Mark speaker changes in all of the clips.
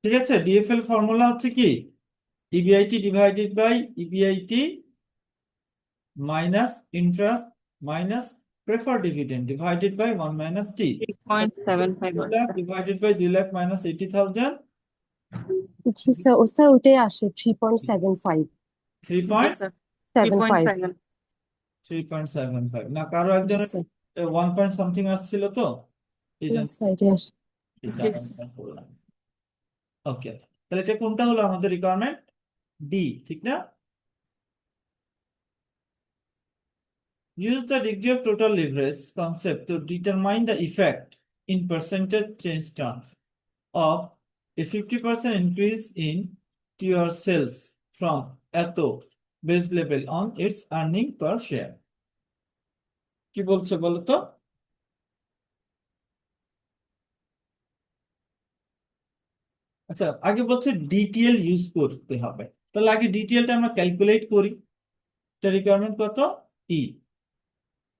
Speaker 1: ঠিক আছে, DFL formula হচ্ছে কি, EBIT divided by EBIT minus interest minus prefer dividend divided by 1 - t,
Speaker 2: 3.75
Speaker 1: 2 lakh
Speaker 2: আছে।
Speaker 1: ডিভাইডেড বাই 2 লাখ মাইনাস 80,000,
Speaker 3: জি স্যার, ও স্যার ওইটাই আসে 3.75।
Speaker 1: থ্রি
Speaker 2: জি
Speaker 1: point
Speaker 2: sir, three
Speaker 3: seven
Speaker 2: point
Speaker 3: five
Speaker 1: three
Speaker 2: seven
Speaker 1: point seven five না, কারো
Speaker 3: জি
Speaker 1: একজনের
Speaker 3: স্যার।
Speaker 1: 1 পয়েন্ট সামথিং আসছিল তো, এই
Speaker 3: না
Speaker 1: জন্য
Speaker 3: স্যার, এটাই আসে।
Speaker 1: এটা
Speaker 2: জি স্যার।
Speaker 1: কনফার্ম করলাম। ওকে, তাহলে এটা কোনটা হলো আমাদের রিকোয়ারমেন্ট? ডি, ঠিক না? Use the degree of total leverage concept to determine the effect in percentage change terms of a 50% increase in your sales from Atto base level on its earning per share. কি বলছে বলো তো? আচ্ছা, আগে বলছে ডিটিএল use করতে হবে, তাহলে আগে ডিটিএলটা আমরা ক্যালকুলেট করি। এটা রিকোয়ারমেন্ট কত? ই,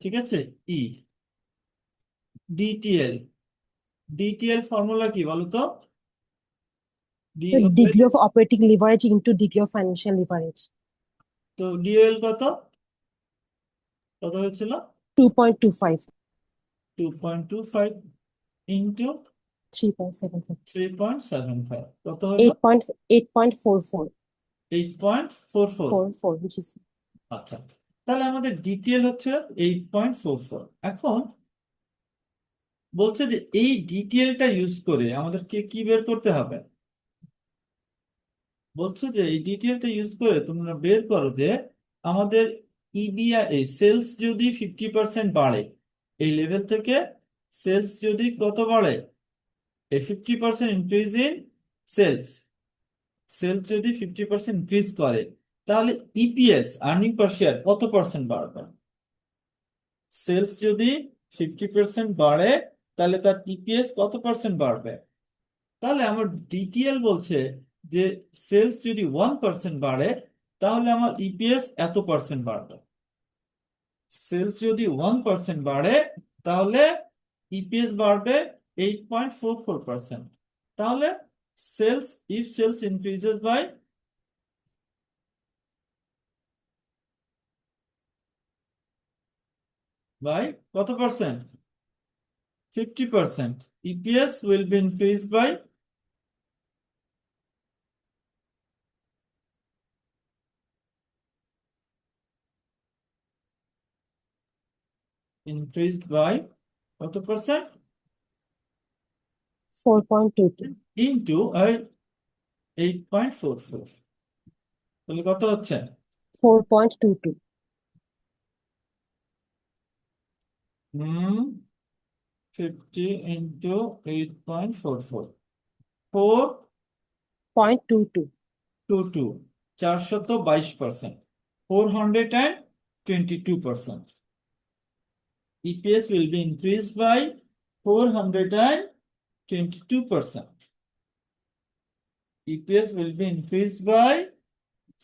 Speaker 1: ঠিক আছে, ই ডিটিএল, ডিটিএল ফর্মুলা কি বলো তো? D,
Speaker 3: degree of operating leverage into degree of financial leverage.
Speaker 1: তো ডিএল কত, কত হয়েছিল?
Speaker 3: 2.25।
Speaker 1: 2.25 ইন্টু
Speaker 3: 3.75।
Speaker 1: 3.75 কত হলো?
Speaker 3: 8.44।
Speaker 1: 8.44।
Speaker 3: 44 জি স্যার।
Speaker 1: আচ্ছা, তাহলে আমাদের ডিটেল হচ্ছে 8.44। এখন বলছে যে এই ডিটেলটা ইউজ করে আমাদেরকে কি বের করতে হবে? বলছে যে এই ডিটেলটা ইউজ করে তোমরা বের করো যে আমাদের ইবিআই সেলস যদি 50% বাড়ে, এই লেভেল থেকে সেলস যদি কত বাড়ে, এই 50% ইনক্রিজ ইন সেলস, সেলস যদি 50% ইনক্রিজ করে, তাহলে ইপিএস আর্নিং পার শেয়ার কত পার্সেন্ট বাড়বে? সেলস যদি 50% বাড়ে, তাহলে তার ইপিএস কত পার্সেন্ট বাড়বে? তাহলে আমার ডিটিএল বলছে যে সেলস যদি 1% বাড়ে, তাহলে আমার ইপিএস এত পার্সেন্ট বাড়বে। সেলস যদি 1% বাড়ে, তাহলে ইপিএস বাড়বে 8.44%। তাহলে sales, if sales increases by কত percent? 50%, EPS will be increased by কত পার্সেন্ট?
Speaker 3: 4.22।
Speaker 1: ইন্টু 8.44, তাহলে কত হচ্ছে?
Speaker 3: 4.22।
Speaker 1: 50 into 8.44,
Speaker 3: 0.22।
Speaker 1: 422, 422%, 422%, EPS will be increased by 422%. EPS will be increased by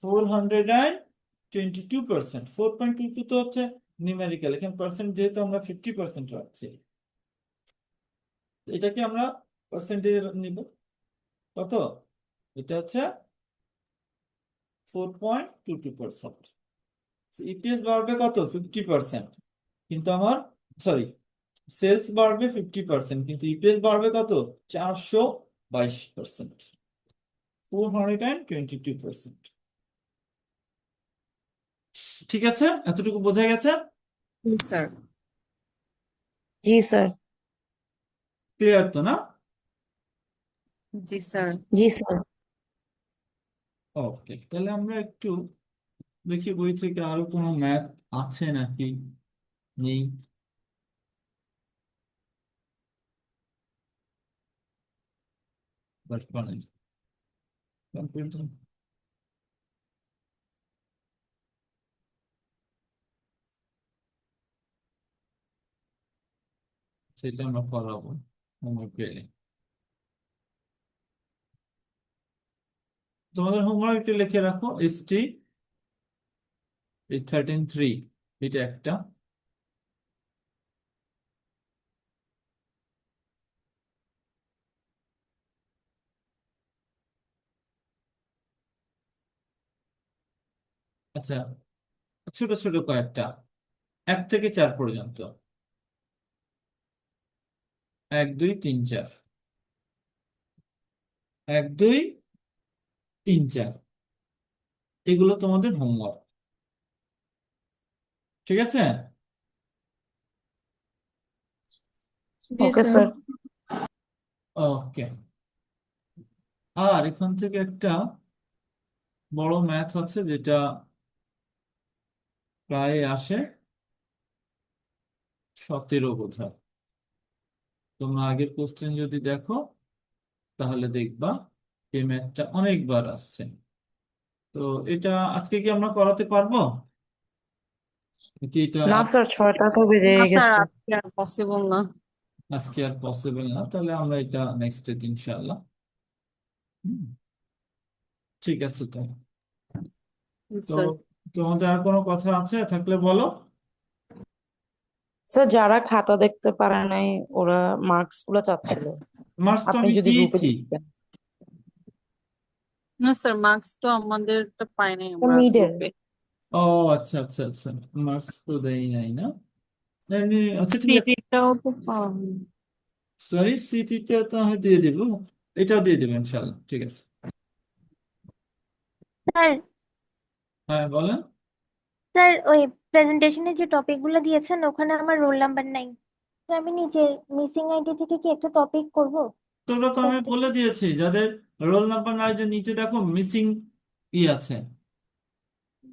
Speaker 1: 422%. 4.22 তো হচ্ছে নিউমেরিক্যাল, এখানে পার্সেন্ট যেহেতু আমরা 50% রাখছি, এটাকে আমরা পার্সেন্টেজ নিব কত? এটা হচ্ছে 4.22%। ইপিএস বাড়বে কত? 50%, কিন্তু আমার, সরি, সেলস বাড়বে 50%, কিন্তু ইপিএস বাড়বে কত? 422%, 422%। ঠিক আছে, এতটুকু বোঝা গেছে?
Speaker 2: জি স্যার।
Speaker 3: জি স্যার।
Speaker 1: ক্লিয়ার তো না?
Speaker 2: জি স্যার।
Speaker 3: জি স্যার।
Speaker 1: ওকে, তাহলে আমরা একটু দেখি বই থেকে আরো কোনো ম্যাথ আছে নাকি, নেই। কম্পিউটার, সেটা আমরা করাবো হোমওয়ার্ক পেলে। তোমাদের হোমওয়ার্ক লিখে রাখো, এসটি 13(3), এটা একটা। আচ্ছা, ছোট ছোট কয়েকটা, 1 থেকে 4 পর্যন্ত। 1 2 3 4, 1 2 3 4, এগুলো তোমাদের হোমওয়ার্ক। ঠিক আছে?
Speaker 2: জি
Speaker 4: ওকে
Speaker 2: স্যার।
Speaker 4: স্যার।
Speaker 1: ওকে। আর এখান থেকে একটা বড় ম্যাথ আছে যেটা প্রায় আসে 17 বোধহয়। তোমরা আগের কোশ্চেন যদি দেখো তাহলে দেখবা এই ম্যাথটা অনেকবার আসছে। তো এটা আজকে কি আমরা করাতে পারবো কি? এটা
Speaker 4: না স্যার, 6টা তো বেজে
Speaker 2: না স্যার,
Speaker 4: গেছে।
Speaker 2: আজকে আর পসিবল না।
Speaker 1: আজকে আর পসিবল না, তাহলে আমরা এটা নেক্সট ডে ইনশাআল্লাহ। হুম, ঠিক আছে। তো
Speaker 2: জি
Speaker 1: তো
Speaker 2: স্যার।
Speaker 1: তোমাদের আর কোনো কথা আছে থাকলে বলো।
Speaker 4: স্যার, যারা খাতা দেখতে পারে নাই ওরা মার্কস গুলো চাচ্ছিল,
Speaker 1: মার্কস তো
Speaker 4: আপনি
Speaker 1: আমি
Speaker 4: যদি গ্রুপে
Speaker 1: দিয়েছি।
Speaker 4: দিতেন।
Speaker 2: না স্যার, মার্কস তো আমাদেরটা পাই নাই আমরা
Speaker 4: মিডের।
Speaker 2: গ্রুপে।
Speaker 1: ও আচ্ছা আচ্ছা আচ্ছা, মার্কস তো দেই নাই না এমনি। আচ্ছা ঠিক আছে,
Speaker 2: সিটিটাও তো পাওয়া হয়নি।
Speaker 1: সরি, স্মৃতিটা তো আমি দিয়ে দিব, এটাও দিয়ে দেবো ইনশাআল্লাহ। ঠিক আছে।
Speaker 5: স্যার
Speaker 1: হ্যাঁ বলেন।
Speaker 5: স্যার ওই প্রেজেন্টেশনে যে টপিকগুলো দিয়েছেন ওখানে আমার রোল নাম্বার নাই। তো আমি নিজের মিসিং আইডি থেকে কি একটা টপিক করব?
Speaker 1: তোমরা তো আমি বলে দিয়েছি যাদের রোল নাম্বার নাই, যে নিচে দেখো মিসিং ই আছে,